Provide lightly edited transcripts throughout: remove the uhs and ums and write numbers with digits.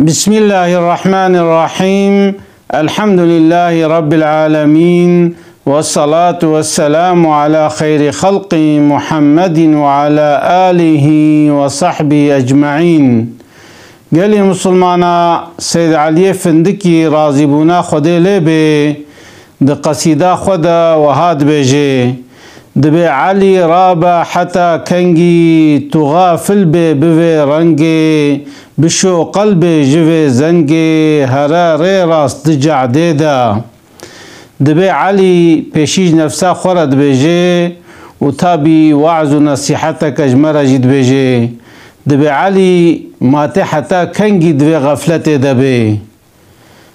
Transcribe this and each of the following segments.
بسم الله الرحمن الرحيم. الحمد لله رب العالمين، والصلاة والسلام على خير خلق محمد وعلى آله وصحبه أجمعين. قال مسلمانا سيد علي فندكي رازبونا خده لبه ده قصيدة خده وهاد بيجي دبي علي رابا حتى كنجي تغافل ببي رنجي بشو قلبي جوي زنجي هراري راس دجع ديدا. دبي علي بيشيج نفسا خورد بيجي وتابي وعز نصيحتك اجمرا جد بيجي. دبي علي ماتي حتى كنجي دبي غفلتي دبي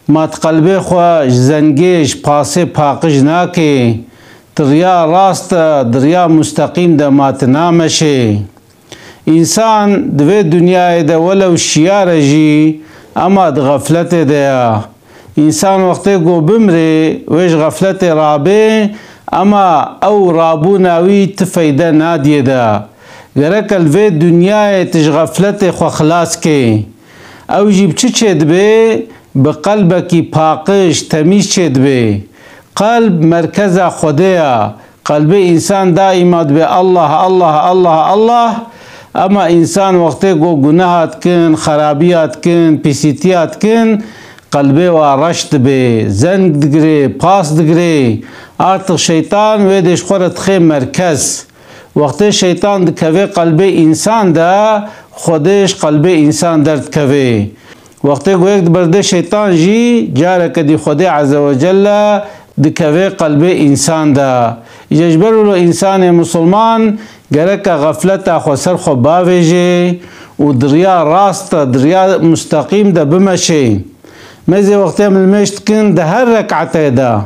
مات قلبي خوا زنجيش باسي باقج ناكي دريا راست دريا مستقيم ده ما تنامشي. انسان دوی دنیا ده ولو شیار جی اما ده غفلت ده انسان وقتی گو بمری ویش غفلت رابه اما او رابو ناوی تفیده نادیه ده گرک الوی دنیا تش غفلت خو خلاص که او جیب چه چید بی بقلبکی پاقش تمیز چید بی. قلب مركز خديا، قلب إنسان دائما بالله الله الله الله. أما إنسان وقت جو جناهات كن خرابيات كن بيسيتيات كن قلبه ورشت به زنگ دقري باس دقري آرتق شيطان ويدش خورت خيم مركز. وقت شيطان دكوي قلب إنسان دا خودش قلب إنسان درد كوي. وقت جو يك برده شيطان جي جارك دي خدي عز وجل دكوي قلب إنسان دا يجبر له إنسان مسلمان جرك غفلته خسر خباوجي ودريا راست دريا مستقيم دا بمشي مزي وقت من المشت كن ده هر ركعته دا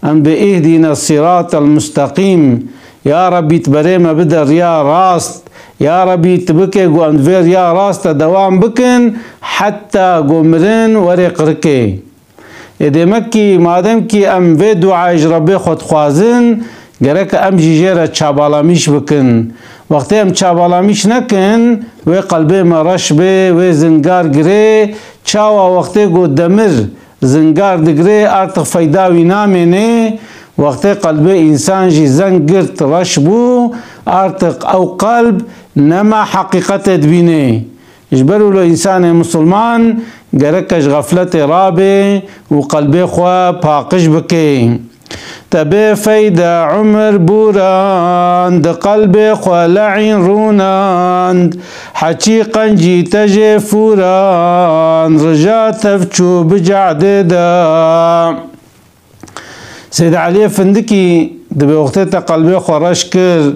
أن بإهدنا الصراط المستقيم. يا ربي تبريما بدا ريا راست يا ربي تبكي جو أنفير يا راست دوام بكن حتى قمرن ورق ركي. إذا مكي مادام كي أم في دعاء ربي خود خوازن جرك أم جيجيرة تشابالامیش بكن. وقت أم تشابالامیش نكن وقلبي مرش بي وزنگار گري تشاوا وقت جو دمر زنگار دگري ارتق فيداوي ناميني. وقت قلب إنسان جي زنگرت رش بو ارتق أو قلب نما حقيقة دبيني. يجبروا له إنسان مسلمان جركش غفلت رابي وقلبي خوا باقش بكي. تبي فيدا عمر بوراند قلبي خوا لعين روناند حقيقا جي تجي فوران رجا تفشو بجعددا. سيد علي فندكي دبي وقتها قلبي خوا رشكر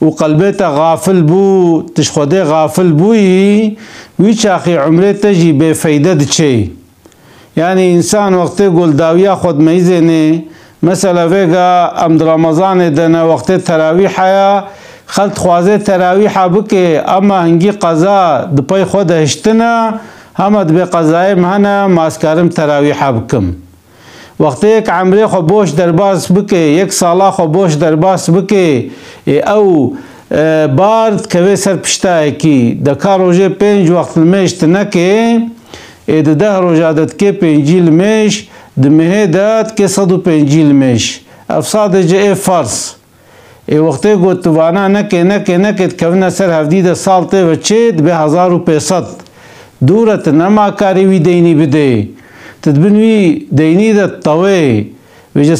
وقلبته غافل بو تشخده غافل بوي ويش اخي عمره تجي بفايدة دشي. يعني انسان وقت يقول داوية خود ميزيني مثلا فيقا ام رمضان دنا وقت تراويح يا خلت خوازي تراويح بكي اما هنجي قضاء دبي خود هشتنا همد بقضاء مهنا ماسكارم تراويح بكم. وقتك عمري خو بوش درباس بكي يك صلاة خو بوش درباس بكي او بارد كوي سر پشتاي كي دكا روجه 5 وقت الميش تنكي ده روجه دت كي 5 الميش دمه دات كي 105 الميش افصاد جه فرس وقت قلت وانا نكي تكونا سر هفديده سالته وچيد به 1500 دورة نما كاري وي ديني بده تدبنوي ديني ده طوي وجه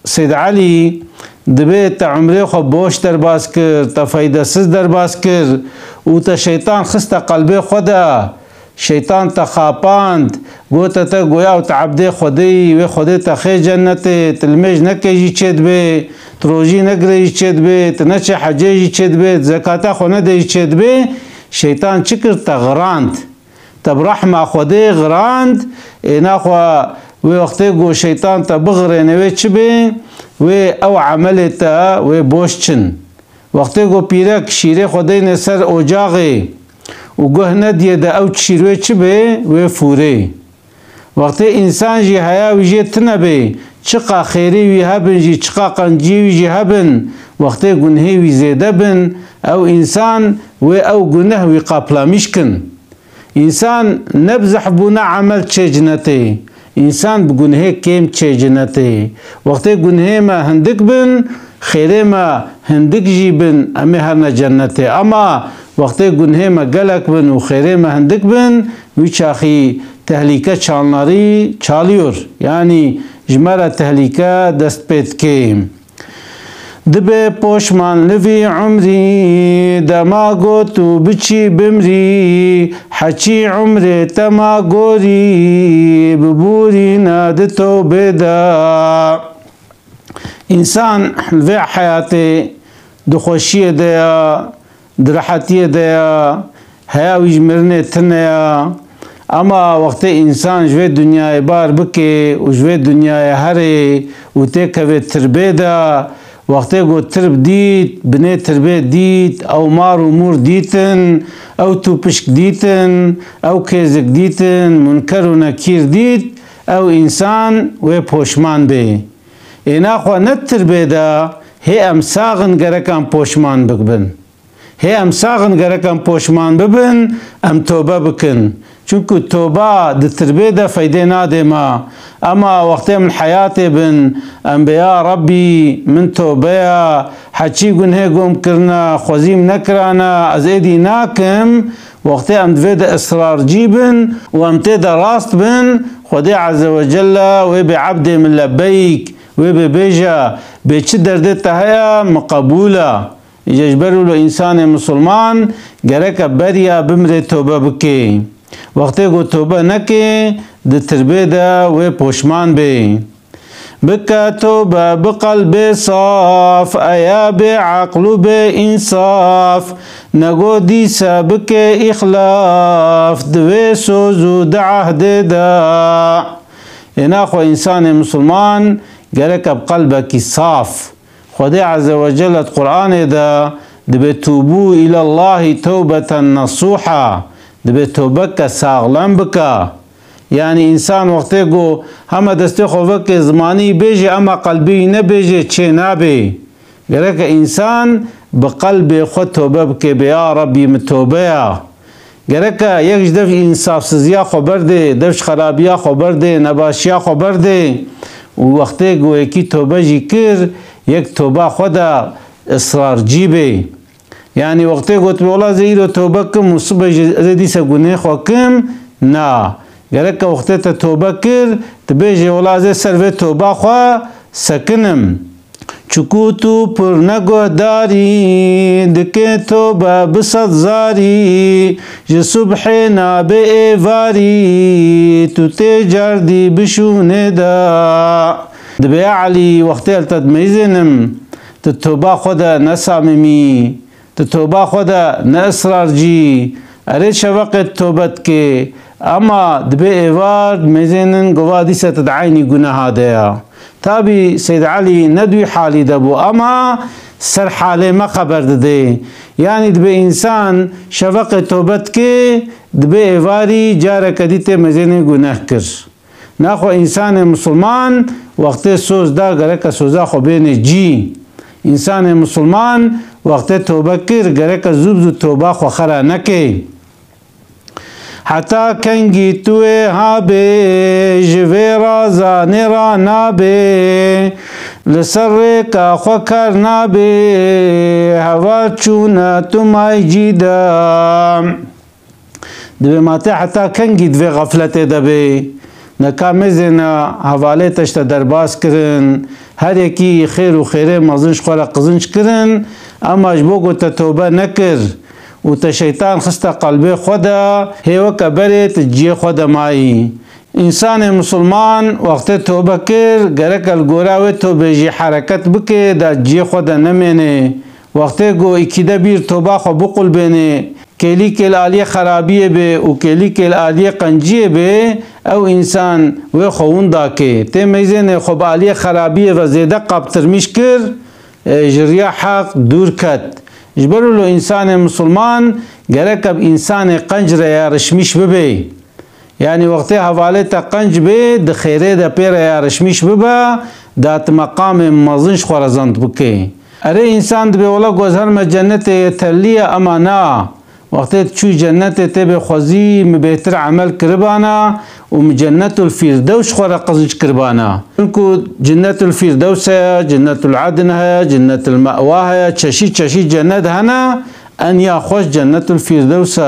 سيد علي دبيت عمري خو بوش درباس كر تفايدة سز درباس كر وتا شيطان خستا قلبي خدا شيطان تخاپاند گوتا تا گویا و تعبدي خدي و خدي تخي جنتي تلمج نكي چيد بي تروجي نگري چيد بي تنچ حجي چيد بي زكاة خو ندي چيد بي شيطان چكر تغراند تبرحمة خدي غراند انا خو وقت جو شيطان تبغري نوي چبي و او عملتا و بوشچن. وقت جو پیرک شیره خدای نسر اوجاغی و گه ندیه دا او چیروی چبه و فوره. وقت انسان جی حیا و جی تنبه چقا خیری وی هبن جی چقا قنجی وی جی هبن وقت گنهی وی زیده بن او انسان و او گنه وی قابلامیش کن. انسان نبزح بونا عمل چه جنته انسان بگنه کم چه جنته وقتی گنه ما هندک بن خیره ما هندک جی بن امی هرنا جنته اما وقتی گنه ما گلک بن و خیره ما هندک بن وی چاخی تهلیکه چالناری چالیور یعنی جمره تهلیکه دست پید کم دبه پوشمان لوی عمری دما گوتو بچی بمری حچی عمر تما گوری ببوری نادتو بدا انسان لوی حیاته دخوشی دیا درحتی دیا هیاویج مرنه تنیا اما وقت انسان جوی دنیای بار بکه و جوی دنیای هره و تکوی تربیده وقتی گو ترب دید بنی تربیت دید او مار و مور دیتن او توپشک دیتن او کیزک دیتن منکر و نکیر دید او انسان و پوشمان بی اینا خوا نت تربیده هی امساغن گرکان پوشمان بکبن هی امساغن گرکان پوشمان ببن ام توبه بکن چونکو توبه د تربیده فایده ناده ما اما وقتی من حیاتی بن انبیا ربی من توبه حچی گنه گم کرنا خوزیم نکرانا از ایدی ناکم وقتی ام دوید اصرار جیبن و ام تید راست بن خدای عز وجل و بعبد من لبیک و ببیجا بیچه درده تهیا مقبوله یجبرو لو انسان مسلمان گرک بریا بمره توبه بکی وقتی گو توبه نکی د تربیده و پوشمان بی بکا توبه بقلب صاف ایا بعقل بانصاف نگو دیسا بک اخلاف دوی سوزو د عهد دا اینا خو انسان مسلمان گرک بقلبکی صاف خدای عز وجل قرآن دا دبی توبو الى الله توبة نصوحا دبی توبه که ساغلم بکا یعنی انسان وقتی گو همه دستی خوبه که زمانی بیجه اما قلبی نبیجه چه نبی گره که انسان بقلب خود توبه بکه بیا ربی متوبه گره که یک دفع انصاف سزیا خبر ده دفش خرابیا خبر ده نباشیا خبر ده و وقتی گو یکی توبه جی کر یک توبه خود اصرار جیبه یعنی وقتی گوت بولا زیرو توبه کم مصبح زدیسه گناه خو کم نا گره که وقتی تا توبه کر تبیجه ولا زی سروی توبه خو سکنم چکو تو پر نگوه داری دکه توبه بسد زاری جه صبح نابه ایواری تو تی جردی بشونه دا دبی علی وقتی التد میزنم توبه خود نساممی توبه خود ناسرار جی اره چه وقت توبت که اما دبی ایوار میزنن گوادی ستدعینی گناه دیا تابی سید علی ندوی حالی دبو اما سر حاله ما خبر ده یعنی دبی انسان شوق توبت که دبی ایواری جاره کدیت میزنن گناه کر ناخو انسان مسلمان وقت سوز دا گره که سوزا خو بین جی انسان مسلمان وقت توبه کر گره که زوب توبه خو خرا نکی حتی کنگی توی ها بی جوی رازا نیرا نابی لسر که خو کر نابی هوا چونا تو مای جیدا دبی ماتی حتی کنگی دوی غفلت دبی نکامیزن حواله تشت درباز کرن هر یکی خیر و خیره مازنش خورا قزنش کرن اما جبو گو تا توبه نکر و تا شیطان خسته قلبه خودا هیو کبره تجیه خودا مایی انسان مسلمان وقت توبه کر گرک الگوراوی توبه جی حرکت بکه دا جیه خودا نمینه وقت گو اکیده بیر توبه خو بقل بینه کلی کل آلیه خرابیه به و کلی کل آلیه قنجیه به او انسان و خون دا که تی میزن خوب آلیه خرابیه و زیده قابتر میش کر جریا حق دور کد جبرو لو انسان مسلمان گرک اب انسان قنج را رشمیش ببه یعنی وقتی حواله تا قنج به د خیره دا پیر یا رشمیش ببه دات مقام مزنش خورزند بکه اره انسان دبی اولا گوزهر ما جنت تلیه اما نا وقتی چوی جنت تب خوزی بهتر عمل کربانا و جنت الفردوس خورا قزنج کربانا انکو جنت الفردوس ہے، جنت العدن ہے، جنت المأوا ہے، چشی جنت هنا ان یا خوش جنت الفردوس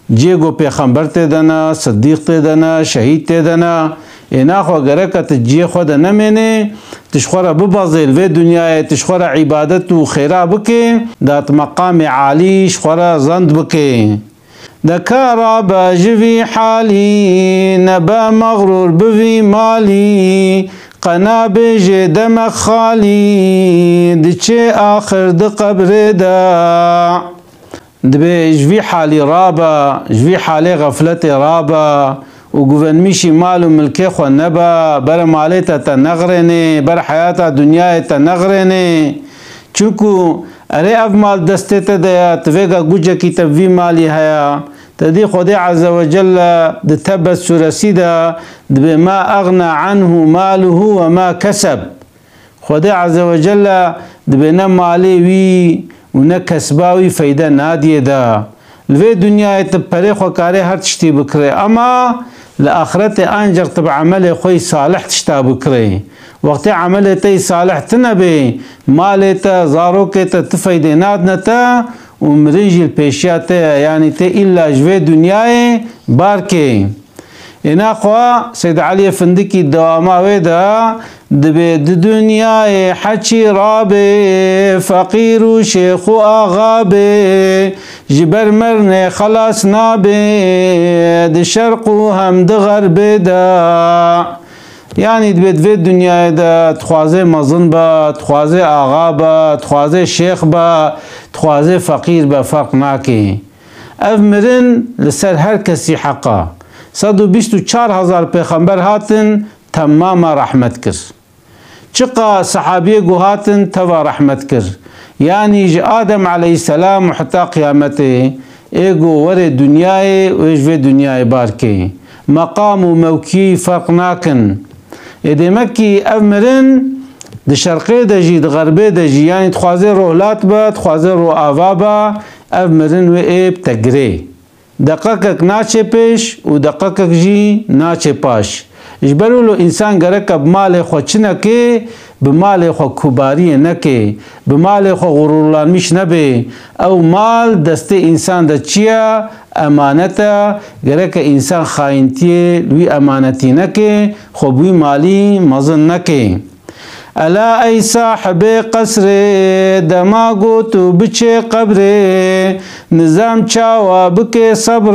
جیگو پیغمبر تیدنا، صدیق تیدنا، شهید تیدنا اینا خو گرکت جی خود نمینه تشخورا ببازیل و دنیای تشخورا عبادت و خیرا بکه دات مقام عالی شخورا زند بکه دکارا باجوی حالی نبا مغرور بوی مالی قنا بیجه دمک خالی دچه آخر د قبر دا دبی جوی حالی رابا جوی حالی غفلت رابا و گوونمیشی مال و ملکه خو نبا بر مالیتا تا نغرنه بر حیاتا دنیای تا نغرنه چونکو اره اف مال دسته تا دیا تویگا گوجه کی تبوی مالی هیا تدی خود عز وجل د تبت سورسی دا دبی ما اغنى عنه ماله و ما کسب خود عز وجل دبی نه مالی وی و نه کسباوی فیده نادیه دا لوی دنیای تا پره خو کاره هر تشتی بکره اما لآخرت انجر تب عمل خوی صالح تشتا بکره وقتی عمل تی صالح تنبی مال تا زارو که تا تفیده ناد نتا و مرنجی الپیشیات یعنی تی ایلا جوی دنیای بارکه اینا خوا سید علی فندکی دواماوی دا دبی دنیای حچی رابه فقیر و شیخ و آغابه جبر مرنه خلاص نابه د شرق و هم د غرب دا یعنی دبی دنیای دا تخوازه مزن با تخوازه آغا با تخوازه شیخ با تخوازه فقیر با فرق ناکی اف مرن لسر هر کسی حقا 124,000 پیغمبر هاتن تمام رحمت کر چقا صحابی گو هاتن توا رحمت کر یعنی آدم علیه السلام حتی قیامته ایگو ور دنیای و ایجوی دنیای بارکه مقام و موکی فرق ناکن ایده مکی امرن د شرقی دجی د غربی دجی یعنی تخوازه روحلات با تخوازه رو آوا با امرن و ایب تگره دقیقک ناچه پیش و دقیقک جی ناچه پاش اجبرولو انسان گرک بمال خو چنکه بمال خو کباری نکه بمال خو غرورلانمیش نبه او مال دست انسان دا چیا امانتا گرک انسان خائنتیه لوی امانتی نکه خو بوی مالی مزن نکه الا ای صاحب قصر دماغو تو بچه قبر نظام چاوا بکه صبر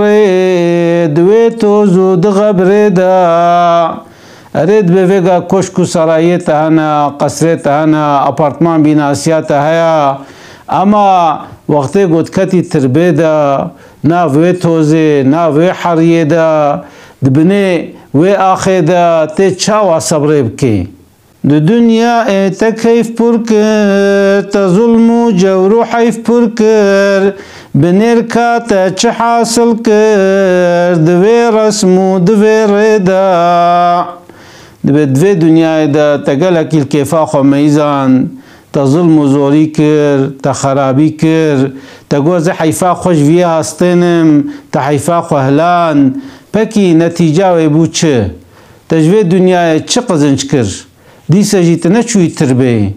دوی تو زود غبر دا ارید بویگا کشکو سرایی تهانا قصر تهانا اپارتمان بیناسیا تهایا اما وقتی گودکتی تربه دا نا وی توزه نا وی حریه دا دبنه وی آخه دا تی چاوا صبر بکه د دنیا تکیف پر کر تا ظلم و جور و حیف پر کر بنیر کا تا چه حاصل کر دوی رسم و دوی ردا دوی دنیا دا تگلکی الکیفا خو میزان تا ظلم و زوری کر تا خرابی کر تا گوز حیفا خوش وی هستنم تا حیفا خو هلان پکی نتیجه وی بود چه تجوی دنیا چه قزنج کر دیسا جیت نچوی تربه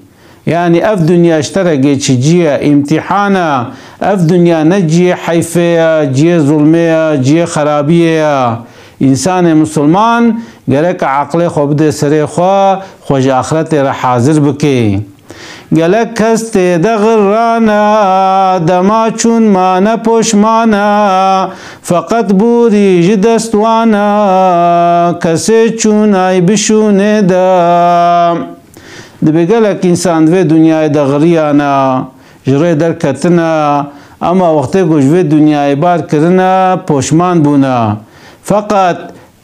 یعنی اف دنیا اشترگه چی جیه امتحانا اف دنیا نجیه حیفه جیه ظلمه جیه خرابیه انسان مسلمان گرک عقل خوب ده سره خوش آخرت را حاضر بکه گلک هست دغرانا دما چون ما نپوشمانا فقط بوری جدستوانا کسی چون ای بشونه دا دبی گلک انسان دوی دنیای دغریانا جره در کتنا اما وقتی گوشوی دنیای بار کرنا پوشمان بونا فقط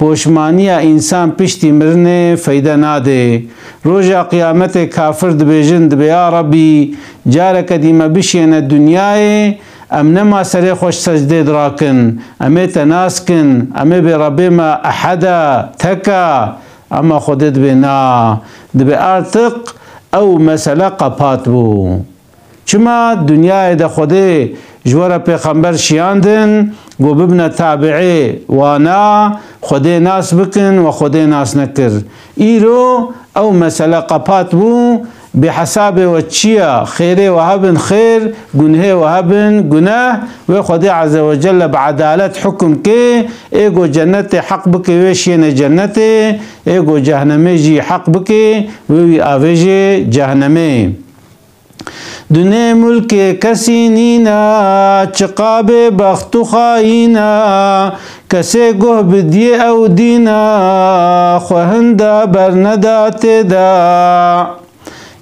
پوشمانی انسان پشتی مرنه فیده ناده روژا قیامت کافر دبیجن دبی یا ربی جارک دیما بشین دنیای ام نما سری خوش سجده دراکن امی تناسکن امی بی ربی ما احدا تکا اما خودت بنا دبی آرتق او مسئله قپات بو چما دنیای دا خوده جوار پیغمبر شیاندن گو ببنا تابعه وانا خودی ناس بکن و خودی ناس نکر ایرو او مسئله قپات بو بحساب وچيا خيري وهبن خير جنه وهبن جناه وخدي عز وجل بعدالة حكم كي ايجو جنتي حق بكي ويشين جنتي ايجو جهنمي جي حق بكي وي افيجي جهنمي دنیا ملک کسی نینا چقاب بخت خائینا کسی گه بدی او دینا خوهنده برندات دا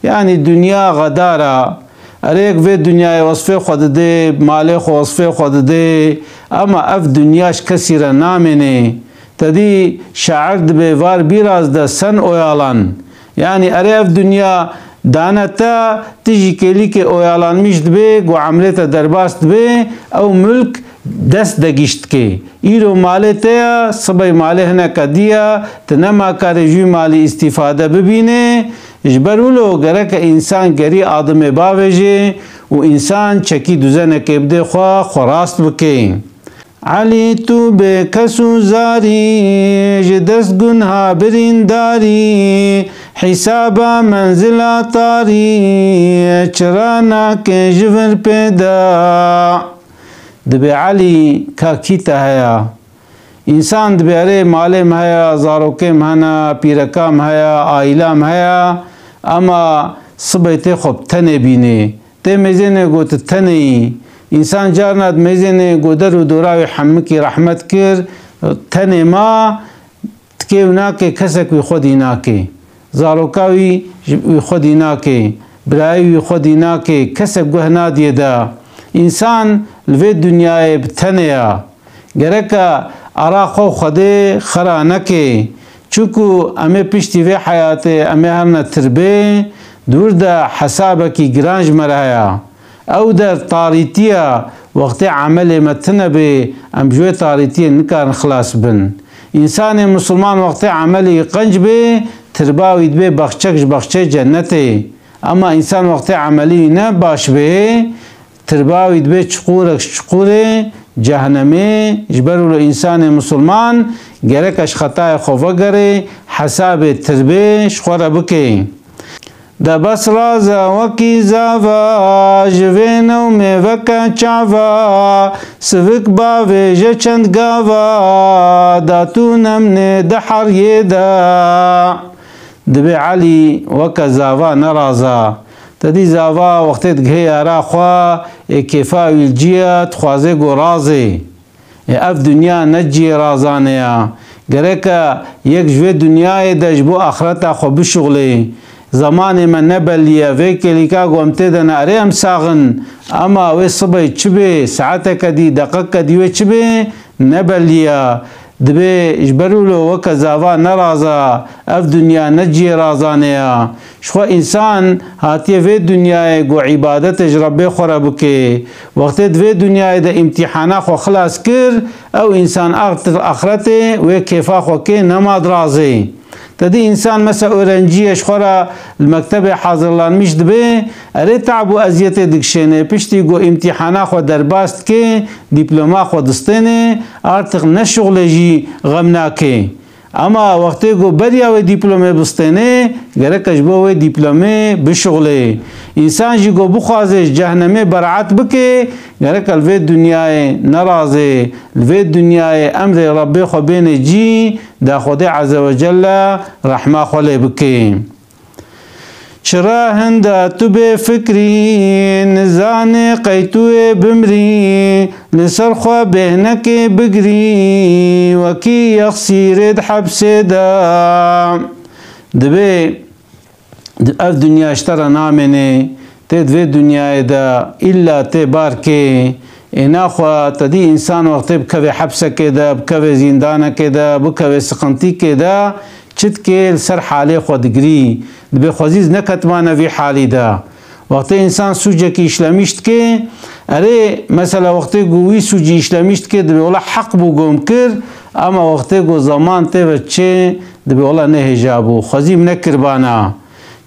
يعني الدنيا غدارة أريك في الدنيا وصفه خود دي مالك وصفه خود دي أما أف دنياش كثيرة نامني تدي شعرت بفار بيراز دا سن اويالان يعني أريك في الدنيا دانتا تيجي كيليك اويالان مشت بي و عملتا درباست بي أو ملك دست دگشت كي إيرو مالي تيا صبي مالي هنا كديا تنما كارجو مالي استفادة ببيني اجبرولو گرک انسان گری آدم باوجه و انسان چکی دوزنه کبده خواه خراست بکه علی تو به کسو زاری جدست گنها برینداری حسابا منزل آتاری چرانا که جور پیدا دبی علی که کیتا هیا انسان دبیاره مالم هیا زاروکم هنا پیرکام هیا آیلام هیا اما صبحت خوب تنه بینه ته میزنه گوت تنه انسان جارنات میزنه گودر و دوراوی حمکی رحمت کر تنه ما تکی ناکه کسک وی خودی ناکه زاروکاوی وی خودی ناکه برای وی خودی ناکه کسک گوه نادیه دا انسان لوی دنیای بتنه گرکا ارا خو خده خرا نکه چوکو امه پشتی وی حیاته امه هرنا تربه دور دا حسابکی گرانج مرایا او در طاریتیا وقت عمل متنبه ام جوی طاریتیا نکار خلاص بن انسان مسلمان وقت عملی قنج به ترباوید به بخچه جنته اما انسان وقت عملی نه باش به ترباوید به چقوره جهنمه اجبروا الانسان مسلمان گرکش خطای خوفه گره حساب تربه شخوره بکه دا بس رازا وکی زاوا جوینو میوکا چاوا سوک باوی جچند گاوا داتو نمنه دحر یدا دبی علی وکا زاوا نرازا تدی زاوا وقتت گهی ارا خوا کیفاوی الجیت خوازه گو رازه اف دنیا نجی رازانه گرکا یک جوی دنیای دجبو آخرتا خو بشغله زمان من نبلیه ویکلی که گومته دن اریم ساغن اما وی صبح چبه ساعته کدی دقیق کدی وی چبه نبلیه دبی اجبرولو وکا زاوا نرازا اف دنیا نجی رازانه شخو انسان هاتیه وی دنیای گو عبادت ربی خوره بکه وقتی دوی دنیای دا امتحانا خو خلاص کر او انسان آخرته وی کیفا خو که نماد رازه تدي انسان مثلا اورنجيش خورا المكتب حاضر لان مش دبي اري تعبو ازيته دكشنه پشتي گو امتحانا خو درباست كي دبلوما خو دستنه ارتق نشغلجي غمناكي اما وقتی گو بریا و دیپلمه بستنه گرکش بو و دیپلمه بشغله انسان جی گو بخوازش جهنمه برعت بکه گرک الوی دنیای نرازه الوی دنیای امر ربی خو بین جی دا خود عز وجل رحمه خو بکه چرا هنده تو به فکری نزان قیتو بمری لسر خوا بهنک بگری وکی یخسیرد حبس دا دبی اف دنیا اشترا نامنه تدوی دنیا دا الا تبار که اینا خوا تدی انسان وقتی بکوی حبسه که دا بکوی زندانه که دا بکوی سقنطی که دا چت که سر حالی خود گری دبی خوزیز نکتمانه وی حالی دا وقتی انسان سوجه که اشلمیشت که اره مثلا وقتی گوی سوجی اشلمیشت که دبی اولا حق بو گم کر اما وقتی گو زمان تی وچه دبی اولا نه هجابو خوزیم نکر بانا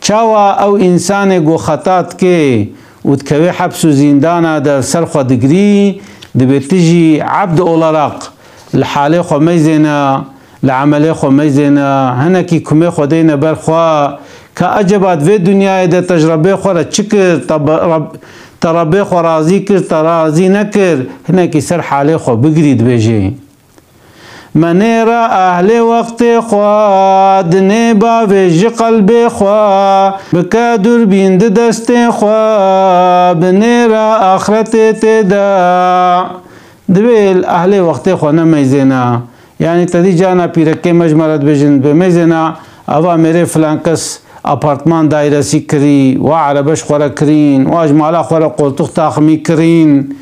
چاوا او انسان گو خطات که وتكوي حبس وزندانا دا سرخو دقري دبتجي عبد أولارق الحالي خو ميزنا لعملي خو ميزنا هنكي كمي خو دينا برخوا كأجبات في الدنيا دا تجربة خو تشكر تربي خو رازي كر ترازي نكر هنكي سر حالي خو بقريد بيجي منيرا أهل وقت خوا دنبا ويج قلب خوا بكادر بيند دست خوا بنيرا آخرت تدا دبيل أهل وقت خوا نميزنا يعني تدي جانا پیرکه مجمرت بجن بميزنا أبا میرے فلان کس اپارتمان دائره سی کری و عربش خورا کرین و اجمالا خورا قلتوخ تاخمی کرین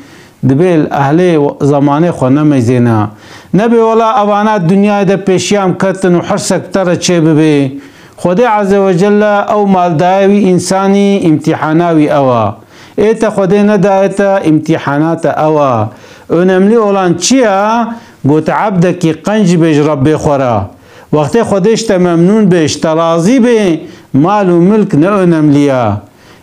دبیل اهل زمانه خو نمیزینا نبی ولا اوانات دنیا ده پیشیام کتن و حرسک تر چه ببی خدا عز وجل او مالداوی انسانی امتحاناوی اوا ایتا خدا ندایتا امتحانات اوا اونملی اولان چیا گوت عبدکی قنج بیج ربی خورا وقتی خودش ممنون بیش تراضی بی مال و ملک نه لیا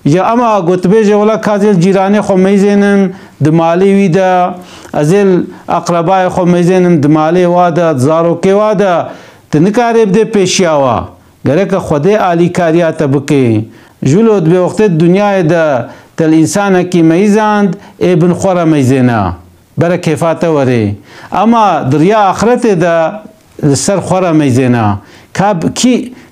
یا اما گوت بیج ولا کازل جیرانی خو میزنم دمالی ویدا ازل اقربای خو میزنم دمالی وادا زاروکی وادا تنکاری بده پیشیاوا گرک خودی علی کاریات بکی جلود به وقت دنیا دا تل انسان کی میزاند ابن خورا میزنا برا کیفات وری اما دریا آخرت دا سر خورا میزنا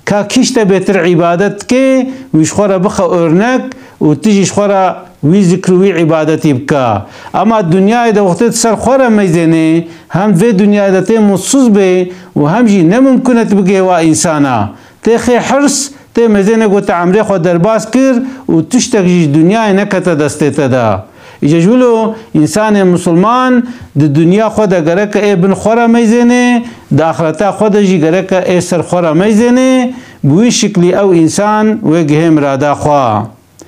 کا کیشت بهتر عبادت که ویش خورا بخا ارنک و تیجیش خورا وی ذکر وی عبادتی بکا اما دنیا دا وقت سر خورا میزنه هم في دنیا دا تی مصوص به و هم جی نممکنت بگه و انسانا تی خی حرس تی میزنه گو تا عمری خود درباس کر و تشتک جی دنیا نکتا دسته دا يجولو إنسان مسلمان د دنيا خدا جرك ابن خورا ميزنه د آخرتا خدا جي جرك سر خورا ميزنه بوي شكلي أو إنسان وجه مرادا خوا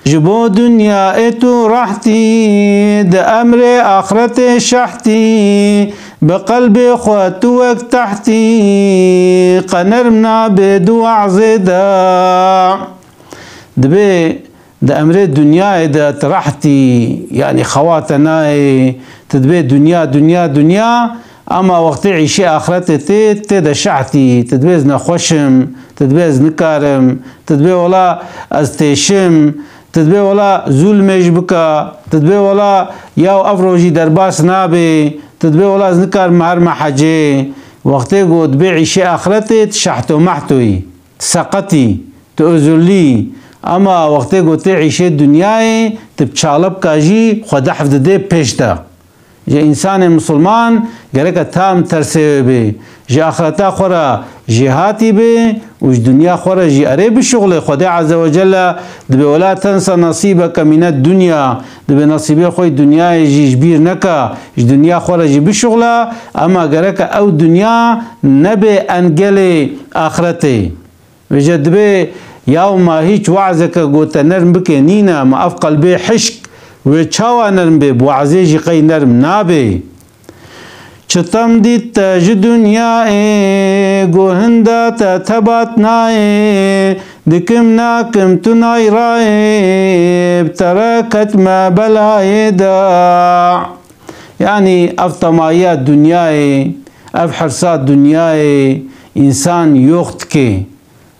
جبو دنيا اتو راحتي د أمر آخرت شحتي بقلب خواتوك تحتي قنرمنا بدو عزدا دبي ده أمر الدنيا ده ترحتي يعني خواتنا تدبي دنيا دنيا دنيا أما وقت عيشي آخرتي تدا شعتي تدبيز نخوشم تدبيز نكارم تدبي ولا أزتيشم تدبي ولا زول مجبكا تدبي ولا ياو أفروجي درباس نابي تدبي ولا نكار مهر محجي وقت قد بي عيشي آخرتي تشحتو محتوي تساقتي تأذلي اما وقتی گوته عیشه دنیای تب چالب کاجی خدا حفظ ده پیش ده جا انسان مسلمان گره که تام ترسه بی جا آخرتا خورا جهاتی بی وش دنیا خورا جی اره بشغل خدا عز وجل دبی ولا تنسى نصیبک من الدنیا دبی نصیبی خوی دنیای جی جبیر نکا جی دنیا خورا جی بشغل اما گره که او دنیا نبی انگل آخرته وجا دبی ياو ما هيج وعزك قوت نرم بك نينا ما أفقل بي حشك ويتشاوى نرم بي بوعزي جي قي نرم نابي چتم ديت تاج دنيا قو هندا تتبات ناي دكم ناكم تناي راي بتركت ما بلاي دا يعني أفتمايات دنياي أفحرسات دنياي إنسان يوختكي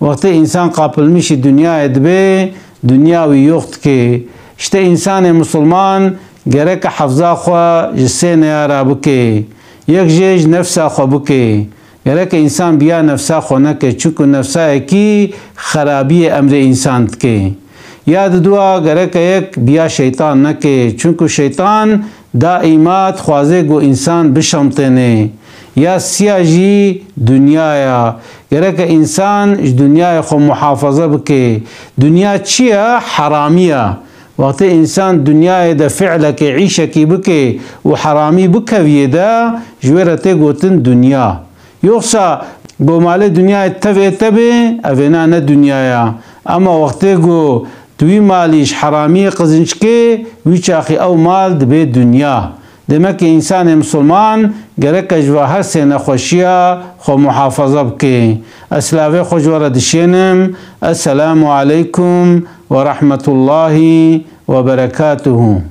وقت انسان قابل میشه دنیا ادبه دنیاوی یخت که اشته انسان مسلمان گره که حفظا خوا جسه نیارا بکه یک جیج نفسا خوا بکه گره که انسان بیا نفسا خوا نکه چونکو نفسا اکی خرابی امر انسان که یاد دعا گره که یک بیا شیطان نکه چونکو شیطان دائمات خوازه گو انسان بشمتنه یا سیاجی دنیا گره که انسان دنیا خو محافظه بکه دنیا چیه حرامیه وقت انسان دنیا ده فعله که عیشه کی بکه و حرامی بکویه ده جویرته گوتن دنیا یوخسا گو مال دنیا تبه اوینا نه دنیا اما وقت گو توی مالیش حرامی قزنچ که ویچاخی او مال دبه دنیا دمك إنسان مسلمان جرك جواهر سنة خوشيا خو محافظة بكي أسلافي خو جورا دشينم السلام عليكم ورحمة الله وبركاته.